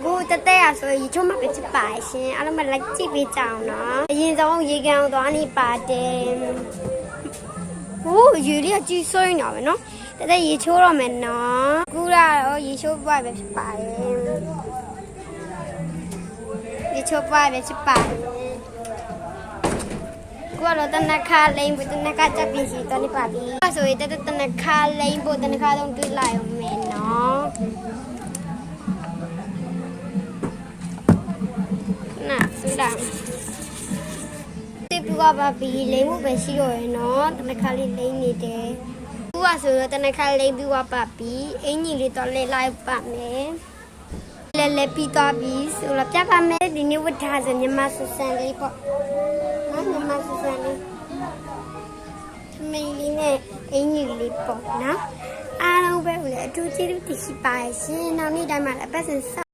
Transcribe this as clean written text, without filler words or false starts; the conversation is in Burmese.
အခုတက်တက်ရဆိုရေချိုးမှပဲဖြစ်ပါရှင်အားလုံးပဲလိုက်ကြည့်ပေးကြအောင်နော်အရင်ဆုံးရေကန်သွားနေပါတယ်ဟိုးရေလေးကကြီးစွင်းနေတာပဲနော်တက်တက်ရေချိုးတော့မယ်နော်အခုကတော့ရေချိုးပွားပဲဖြစ်ပါတယ်ရေချိုးပွားပဲဖြစ်ပါတယ်ကတော့တနခါလိမ့်ဖို့တနခါချက်ပြင်စီတော့နေပါပြီ။ဆိုရင်တနခါလိမ့်ဖို့တနခါတော့တွေးလိုက်အောင်မယ်နော်။နာဆူလာတိပူကပါပြီလိမ့်ဖို့ပဲရှိတော့ရယ်နော်တနခါလေးလိမ့်နေတယ်။သူကဆိုတော့တနခါလိမ့်ပြီးပါပြီအင်ကြီးလေးတော့လဲလိုက်ပါမယ်။လဲပြီးတော့ပြီဆိုတော့ပြပါမယ်ဒီနေ့ဝတ်ထားစမြန်မာဆဆန်လေးပေါ့မြန်မာဆဆန်လေးမင်းလေးနဲ့အင်ကြီးလေးပေါ့နော်အားလုံးပဲဦးလေအထူးကျေးဇူးတင်ရှိပါရှင်နောက်နေ့တိုင်းမှာလည်းပတ်စံ